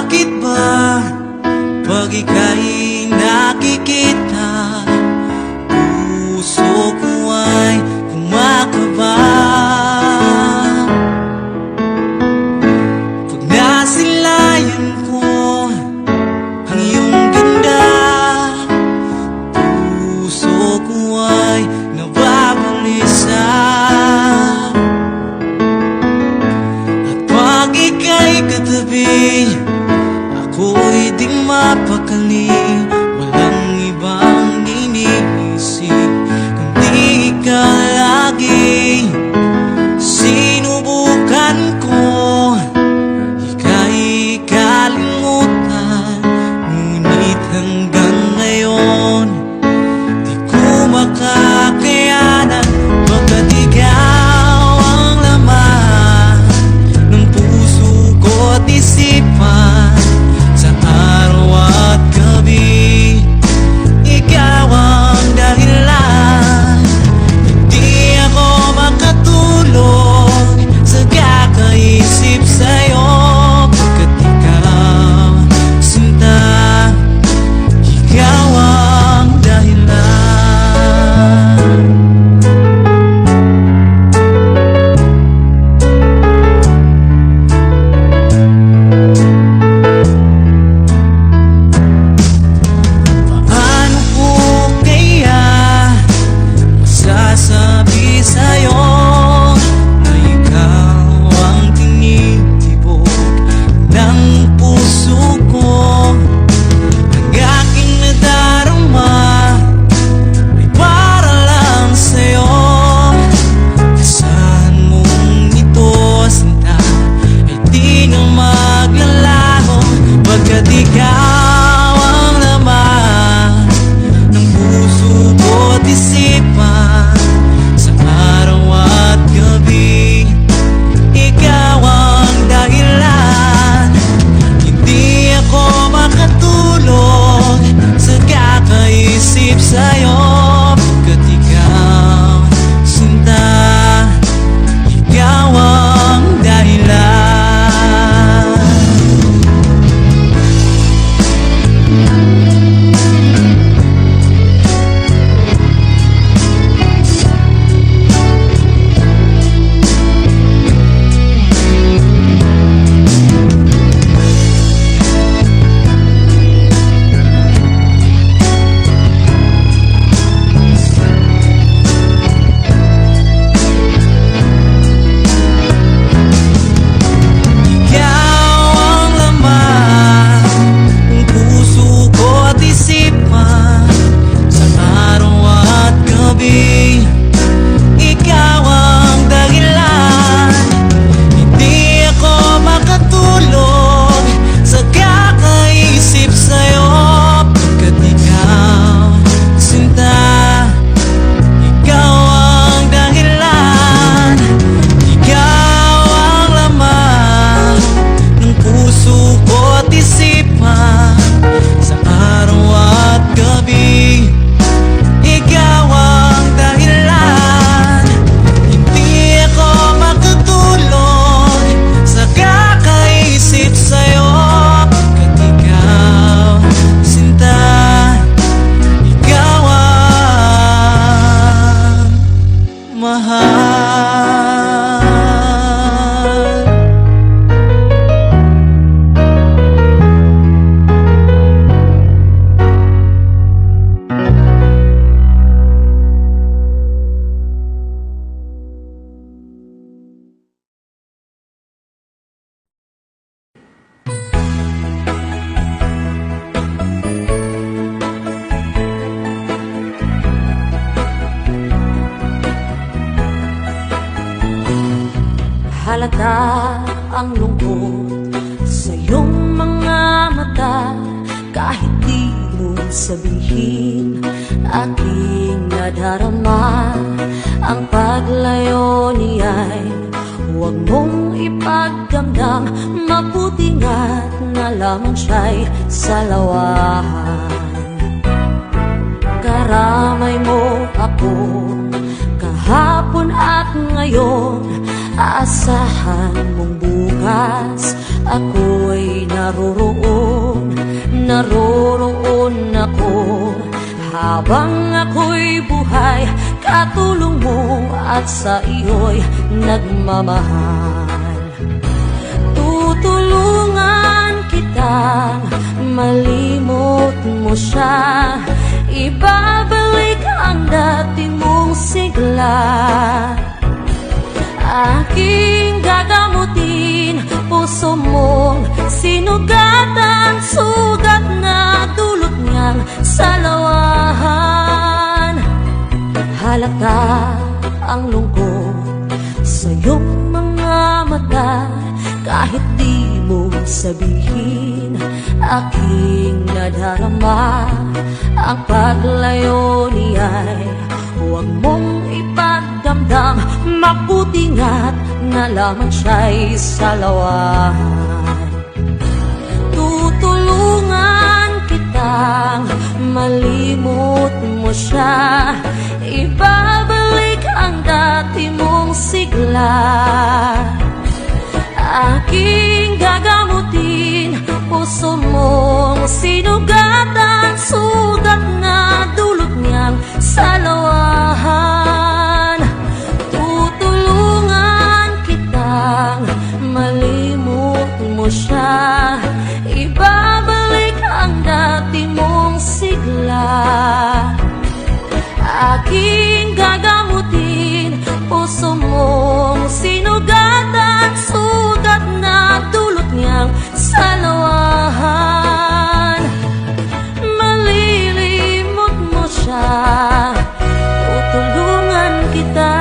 Bakit ba pag ika'y nakikita, puso ko ay kumakaba? Pag nasilayan ko ang iyong ganda, puso ko ay nababalisa. At pag ika'y katabi, ako'y di mapakali. Walang ibang iniisip kundi ikaw lagi. Sinubukan ko ika'y kalimutan, ngunit hanggang ngayon di ko makakayanan. Pagkat ikaw ang laman ng puso ko't isipan, sa araw at gabi ikaw ang dahilan. Hindi ako makatulog sa kakaisip sa'yo, pagkat ikaw, sinta, ikaw ang dahilan. Paano ko kaya masasabi sa'yo na ikaw ang tinitibok ng puso ko? Ang aking nadarama ay para lang sa'yo. Asahan mong ito, sinta, ay di na maglalaho, pagkat ikaw ang laman ng puso ko't isipan, sa araw at gabi ikaw ang dahilan. Hindi ako makatulog sa kakaisip sa'yo, pagkat ikaw, sinta, ikaw ang dahilan. Ikaw ang laman ng puso ko't isipan, sa araw at gabi ikaw ang dahilan. Hindi ako makatulog sa kakaisip sa'yo, pagkat ikaw, sinta, ikaw ang dahilan. Ikaw ang laman ng puso ko't isipan, sa araw at gabi ikaw ang dahilan. Hindi ako makatulog sa kakaisip sa'yo, pagkat ikaw, sinta, ikaw ang mahal. Halata ang lungkot sa iyong mga mata, kahit di mo sabihin aking nadarama. Ang paglayo niya'y huwag mong ipagdamdam, mabuti nga't na lamang siya'y salawahan. Karamay mo ako kahapon at ngayon, asahan mong bukas ako'y naroroon ako. Habang ako'y buhay, katulong mo at sa iyo'y nagmamahal. Tutulungan kitang malimot mo siya, ibabalik ang dati mong sigla. Aking gagamutin, puso mong sinugatan, sugat na dulot niyang salawahan. Halata ang lungkot sa iyong mga mata, kahit di mo sabihin, aking nadarama. Ang paglayo niya'y huwag mong ipagdamdam, mabuti nga't nalaman siya'y salawahan. Tutulungan kitang malimot mo siya, ibabalik ang dati mong sigla. Aking gagamutin, puso mong sinugatan, sugat na dulot niyang salawahan. Tutulungan kitang malimot mo siya, ibabalik ang dati mong sigla. Aking gagamutin, puso mong sinugatan, sugat na dulot niyang salawahan. Malilimot mo siya, tutulungan kita.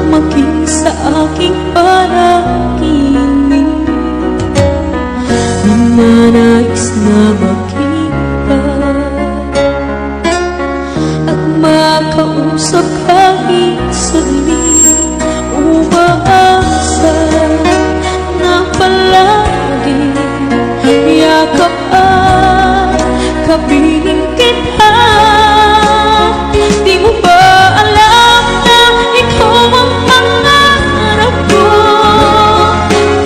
maging sa aking panaginip. Ninanais na makita at makausap kahit saglit. Umaasa na palagi yakap at kapiling kita. Di mo ba alam na ikaw ang pangarap ko?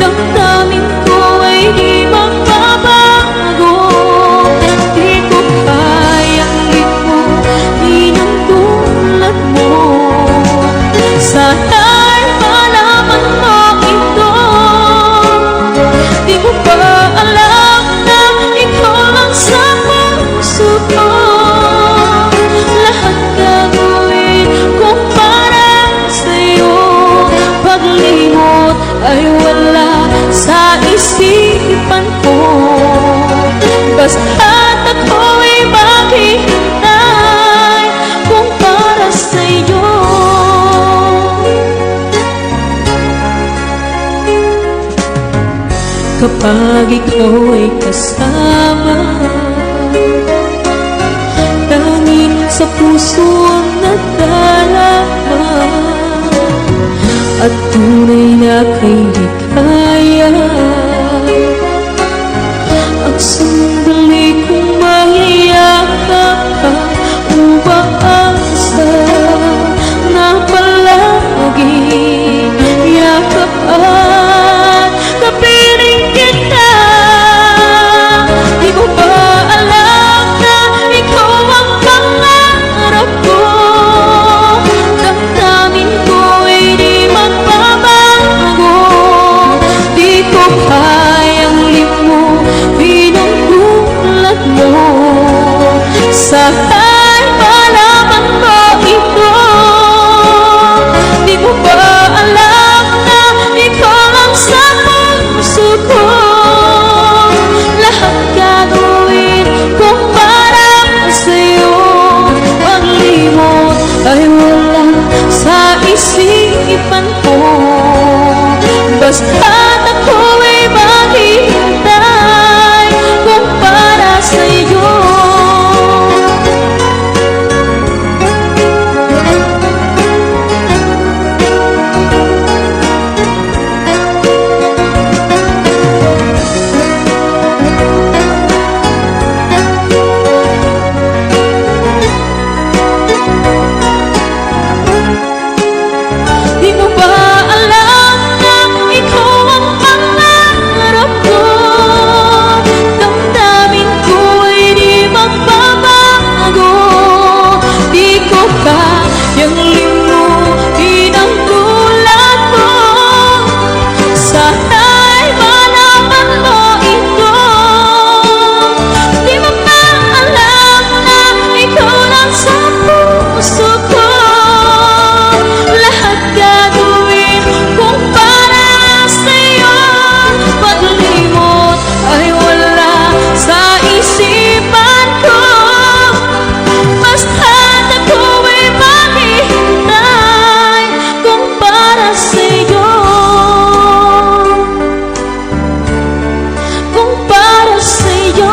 Damdamin ko ay di magbabago. Di ko kayang limutin ang tulad mo. Sana'y malaman mo ito. Di mo ba alam na ikaw lang sa puso ko? Lahat gagawin ko para sa'yo. Paglimot ay wala sa isipan ko. Basta't ako'y maghihintay kung para sa'yo. Kapag ikaw ay kasama, tanging sa puso ang nadarama, at tunay na kay likaya. Ang sandali kong mahiyakap ka, umaasa na palagi yakap at kapiling kita. Di mo ba alam na ikaw ang pangarap ko? Damdamin ko ay di magbabago. Di ko kayang limutin ang tulad mo. Sana'y malaman mo ito. Di mo ba alam na ikaw lang sa puso ko? Lahat gagawin ko para sa'yo. Paglimot ay wala sa isipan ko. Basta't ako'y maghihintay kung para sa'yo. Di mo ba alam na ikaw ang pangarap ko? Damdamin ko ay di magbabago. Di ko kayang limutin ang tulad mo. Sana'y malaman mo ito. Di mo ba alam na ikaw lang sa puso ko? Lahat gagawin kung para sa'yo. Paglimot ay wala sa isipan ko. Basta't ako'y maghihintay kung para sa'yo. Kung para sa'yo.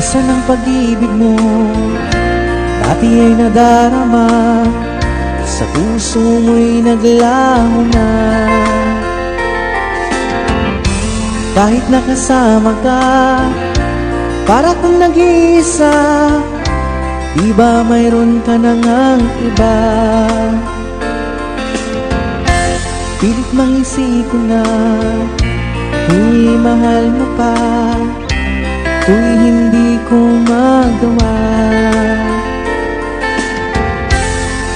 Nasaan ang pag-ibig mo? Dati ay nadarama, sa puso mo'y naglaho na. Kahit nakasama ka, para kang nag-iisa. Di ba mayroon ka na ngang iba? Pilit mang isipin na tuwing mahal mo pa, tuwing hindi ko magawa.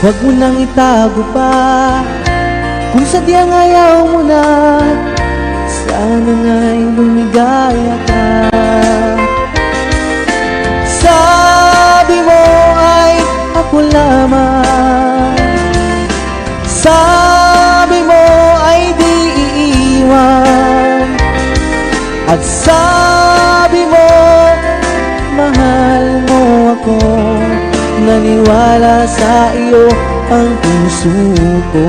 Huwag mo nang itago pa, kung sadyang ayaw mo na, sana nga'y lumigaya ka. Sabi mo ay ako lamang, sabi mo ay di iiwan, at sabi mo mahal mo ako. Naniwala sa iyo ang puso ko.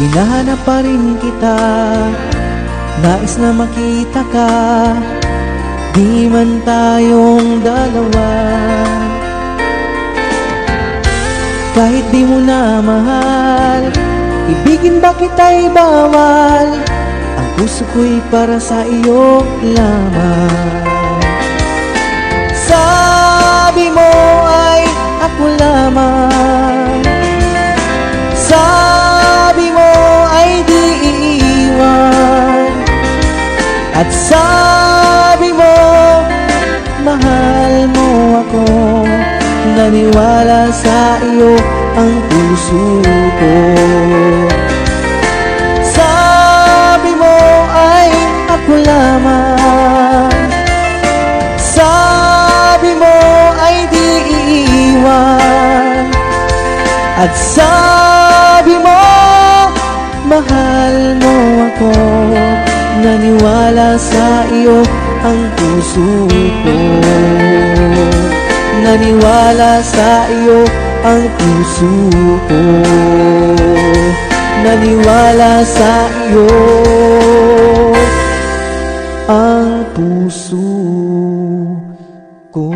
Hinahanap pa rin kita, nais na makita ka, di man tayong dalawa. Kahit di mo na mahal, ibigin ba kita'y bawal, ang puso ko'y para sa iyo lamang. Sabi mo ay ako lamang, sabi mo ay di iiwan, at sabi mo mahal mo ako. Naniwala sa iyo ang puso ko. Sabi mo ay ako lamang, sabi mo ay di iiwan, at sabi mo mahal mo ako. Naniwala sa iyo ang puso ko. Naniwala sa iyo ang puso ko. Naniwala sa iyo ang puso ko.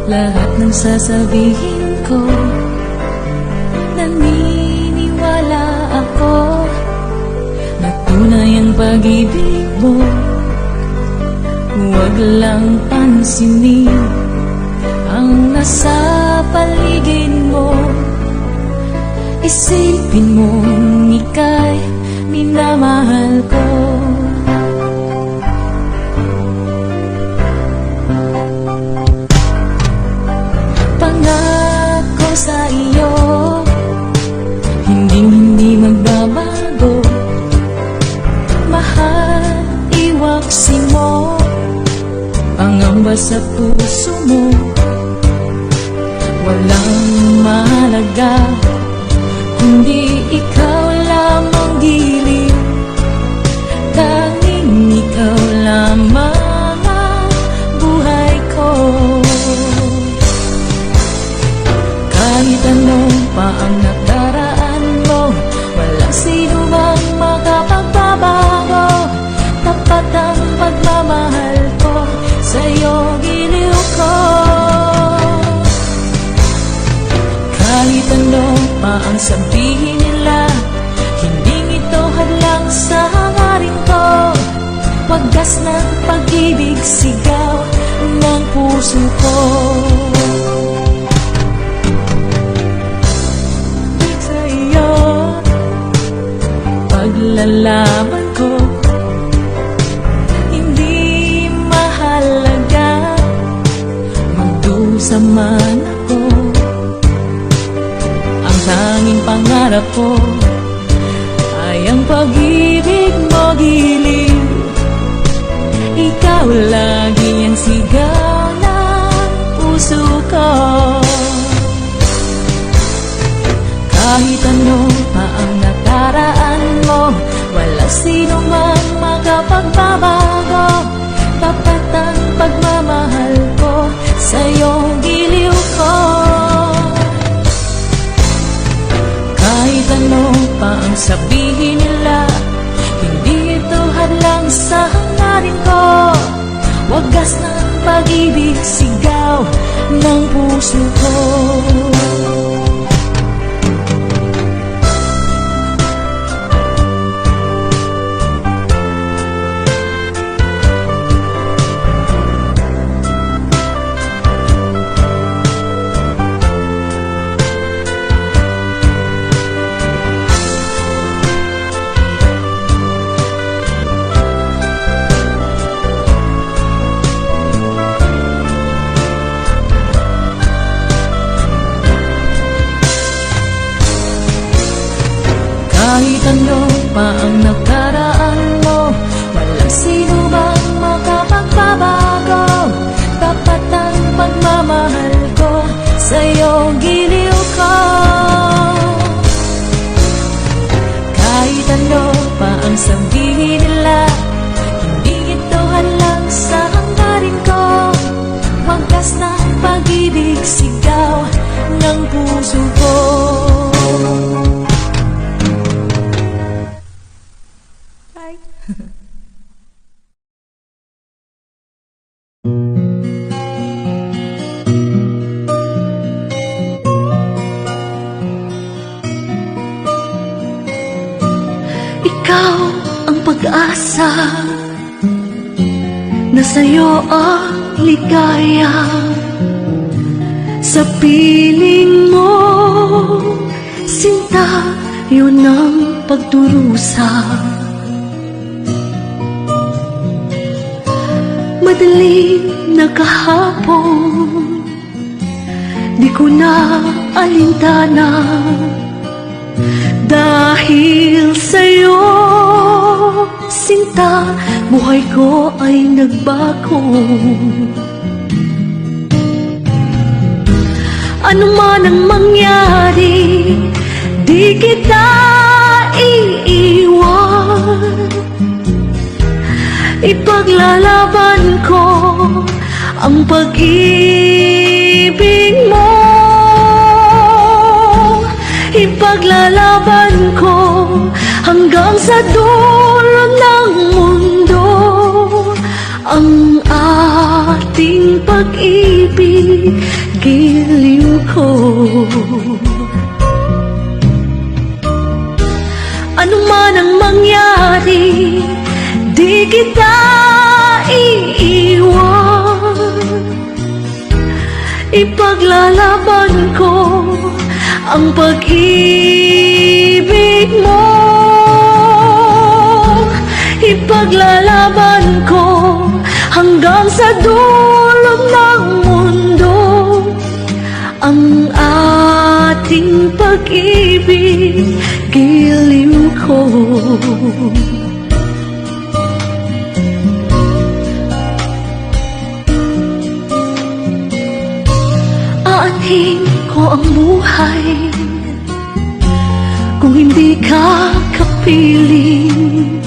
Lahat ng sasabihin ko, naniniwala ako na tunay ang pag-ibig mo. Huwag lang pansinin ang nasa paligid mo. Isipin mong ika'y minamahal ko. Pangako sa iyo, hindi magbabago. Mahal, iwaksi mo pangamba sa puso mo. Walang mahalaga kundi ikaw lamang giliw. Tanging ikaw lamang ang buhay ko. Kahit ano pa ang nakaraan mo, walang sino mang makapagbabago. Tapat ang pagmamahal ko, sa'yo giliw ko. Kahit ano pa ang sabihin nila, hindi ito hadlang sa hangarin ko. Wagas ng pag-ibig, sigaw ng puso ko. Sa iyo, paglalaban ko, hindi mahalaga magdusa man ako. Ang tanging pangarap ko ay ang pag-ibig mo giliw. Ikaw lagi ang sigaw ng puso ko. Kahit ano pa ang nakaraan mo, wala sino man makapagbabago. Tapat ang pagmamahal ko sa'yo, giliw ko. Kahit ano pa ang sabihin nila, hindi ito hadlang sa hangarin ko. Wagas ng pag-ibig, sigaw ng puso ko. Kahit ano pa ang nakaraan mo, walang sino bang makapagbabago. Tapat ang pagmamahal ko sa'yo, giliw ko. Kahit ano pa ang sabihin nila, hindi ito hadlang sa hangarin ko. Wagas ng pag-ibig, sigaw ng puso ko. Ikaw ang pag-asa, na sa'yo ang ligaya. Sa piling mo, sinta, yun ang pagdurusa. Madaling na kahapon, di ko na alintana. Dahil sa'yo, sinta, buhay ko ay nagbago. Ano man ang mangyari, di kita iiwan. Ipaglalaban ko ang pag-ibig mo. Ipaglalaban ko hanggang sa dulo ng mundo ang ating pag-ibig, giliw ko. Ano man ang mangyari, di kita iiwan. Ipaglalaban ko ang pag-ibig mo. Ipaglalaban ko hanggang sa dulo ng mundo ang ating pag-ibig, giliw ko. Aanhin ko ang buhay kung hindi ka kapiling.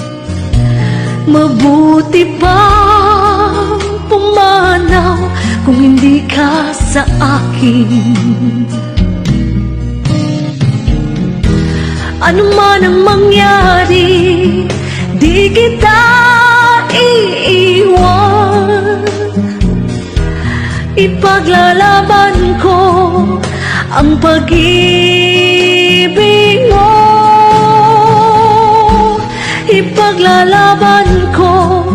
Mabuti pang pumanaw kung hindi ka sa akin. Ano man ang mangyari, di kita iiwan. Ipaglalaban ko ang pag-ibig mo. Ipaglalaban ko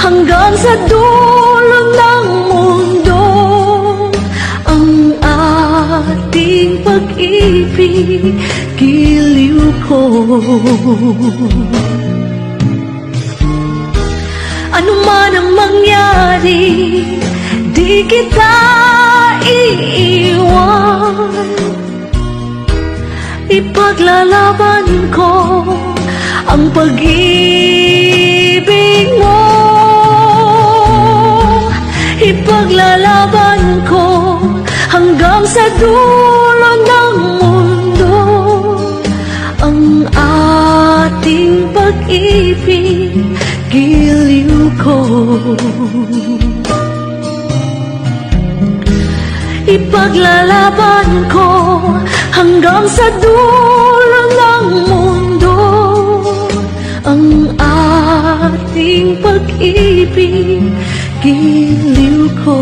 hanggang sa dulo ng mundo ang ating pag-ibig, giliw ko. Ano man ang mangyari, di kita iiwan. Ipaglalaban ko ang pag-ibig mo. Ipaglalaban ko hanggang sa dulo ng mundo ang ating pag-ibig, giliw ko. Ipaglalaban ko hanggang sa dulo ng mundo ang ating pag-ibig, giliw ko.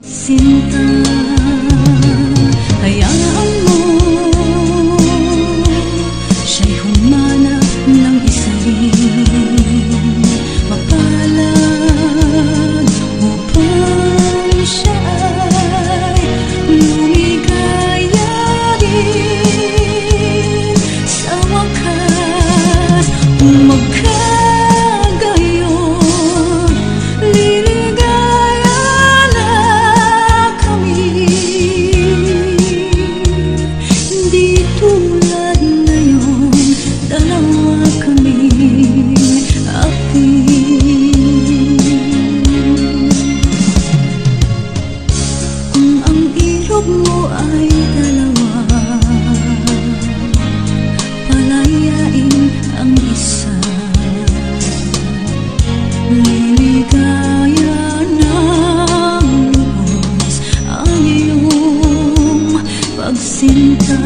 Sinta, hayaan mo siya'y humanap ng isa rin mapalad upang siya ay lumigaya rin sa wakas. Kung magkagayon, liligaya na kami. Hindi tulad ngayon, dalawa kaming aking. Kung ang ilog mo ay dalawa, palayain ang isa. Liligaya ng lubos ang iyong pagsinta.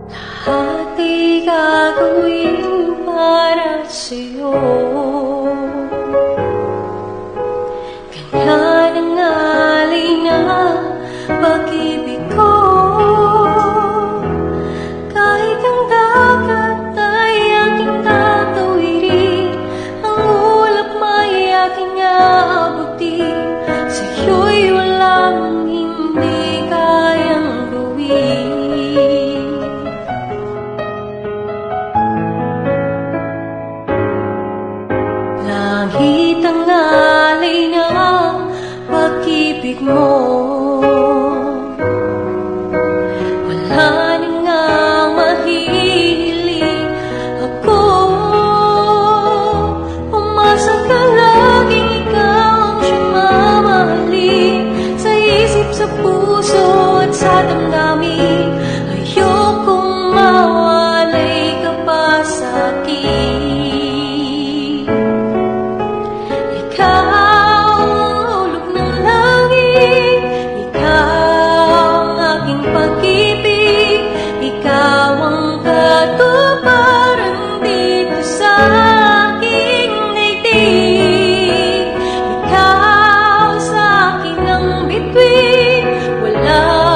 Lahat ay gagawin para sa'yo. Ganyan ang alay na pag-ibig ko. Kahit ang dagat ay aking tatawirin, ang ulap may aking aabutin. Sa'yo'y walang hindi kayang gawin. Langit ang alay ng pag-ibig mo. Wala na nga mahihiling ako. Umasa ka laging ikaw ang siyang mamahalin. Sa isip, sa puso at sa damdamin, ayokong mawalay ka pa sa'kin. Wala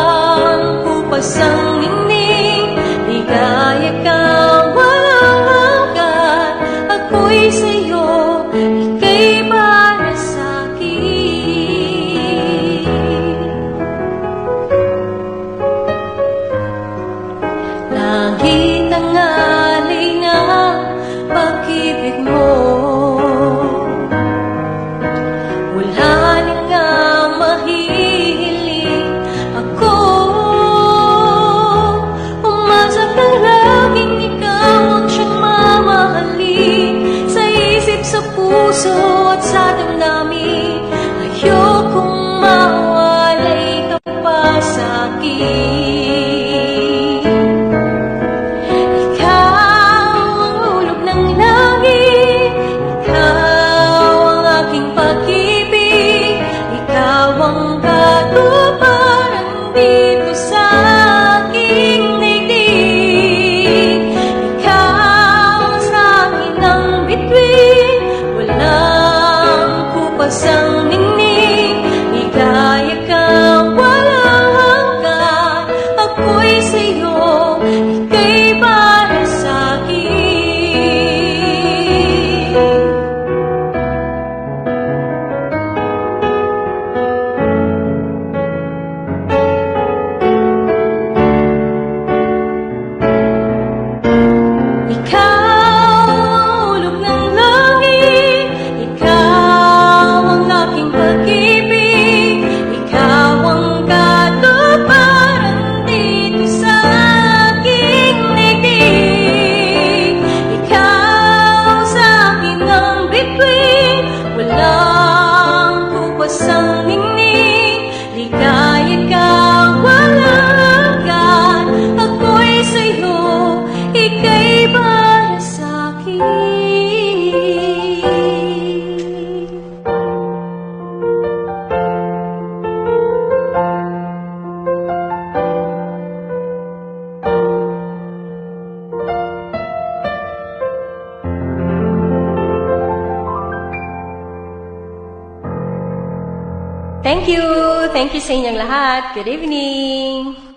Thank you sa inyong lahat. Good evening!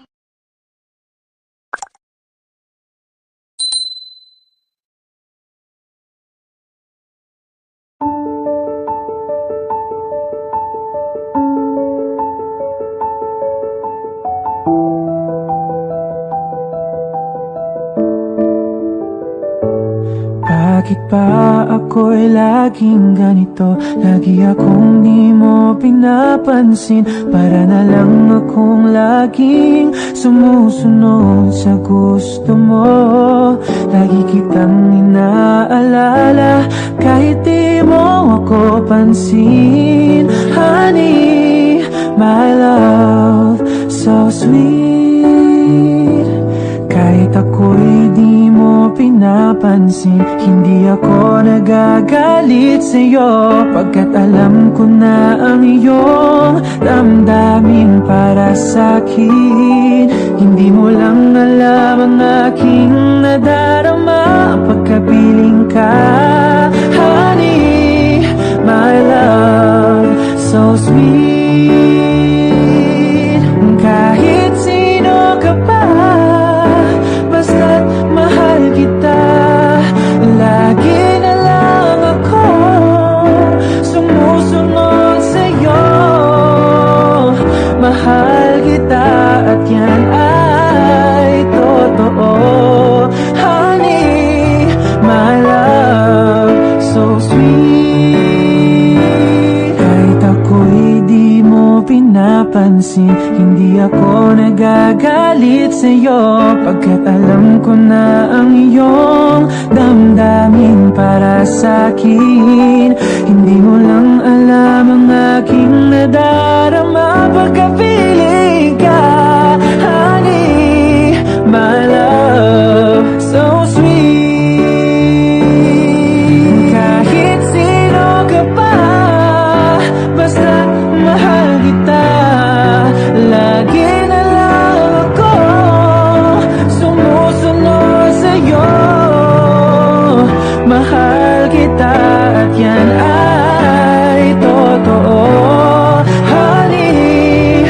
Bakit ba ako'y laging ganito? Lagi akong di mo pinapansin. Para na lang akong laging sumusunod sa gusto mo. Lagi kitang inaalala kahit di mo ako pansin. Honey, my love, so sweet. Kahit ako'y di mo pinapansin, hindi ako nagagalit sa'yo, pagkat alam ko na ang iyong damdamin para sa'kin. Hindi mo lang alam ang aking nadarama pagkapiling ka. Honey, my love, so sweet. Kahit sino ka pa, basta't mahal kita. Lagi na lang ako sumusunod sa'yo. Mahal kita at yan ay totoo. Honey, my love, so sweet. Kahit ako'y di mo pinapansin, hindi ako nagagalit sa'yo, pagkat alam ko na ang iyong damdamin para sa'kin. Hindi mo lang alam ang aking nadarama pagkapiling ka. Honey, my love, so sweet. Kahit sino ka pa, basta mahal kita. Lagi na lang ako sumusunod sa'yo. Mahal kita at yan ay totoo. Honey,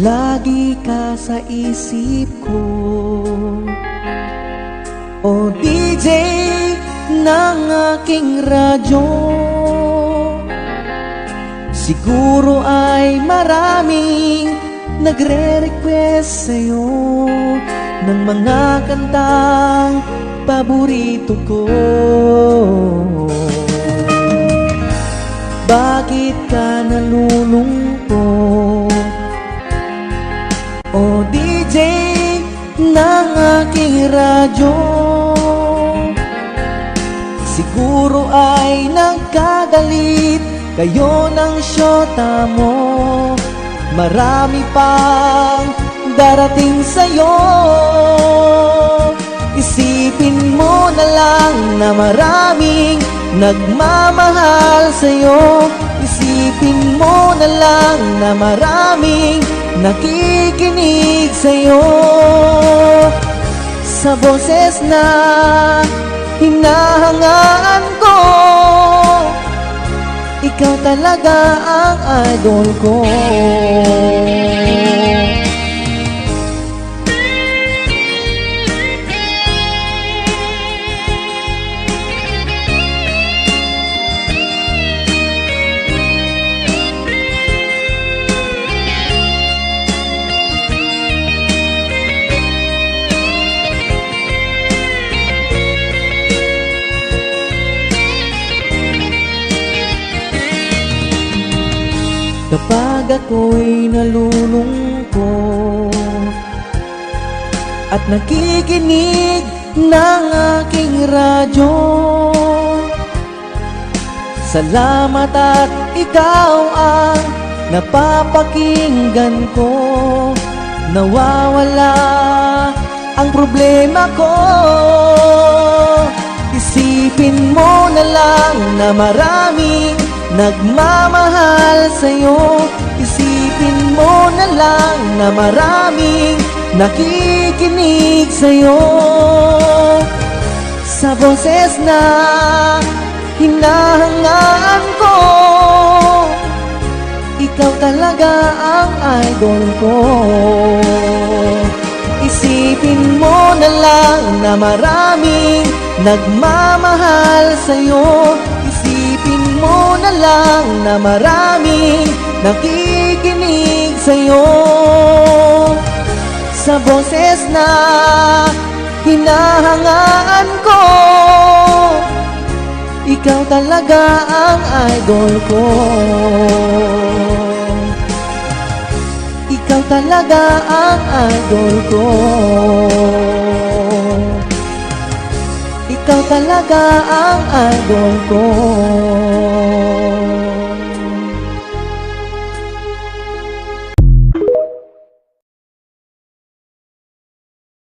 lagi ka sa isip ko. O DJ ng aking radyo, siguro ay maraming nagre-request sa'yo ng mga kantang paborito ko. Bakit ka nalulungkot? O DJ ng aking radyo, siguro ay nagkagalit kayo ng syota mo. Marami pang darating sa'yo. Isipin mo na lang na maraming nagmamahal sa'yo. Isipin mo na lang na maraming nakikinig sa'yo. Sa boses na hinahangaan ko, ikaw talaga ang idol ko. Kapag ako'y nalulungkot at nakikinig ng aking radyo, salamat at ikaw ang napapakinggan ko. Nawawala ang problema ko. Isipin mo na lang na maraming nagmamahal sa'yo. Isipin mo na lang na maraming nakikinig sa'yo. Sa boses na hinahangaan ko, ikaw talaga ang idol ko. Isipin mo na lang na maraming nagmamahal sa'yo. Isipin mo na lang na maraming nakikinig sa'yo. Sa boses na hinahangaan ko, ikaw talaga ang idol ko. Ikaw talaga ang idol ko. Ikaw talaga ang idol ko.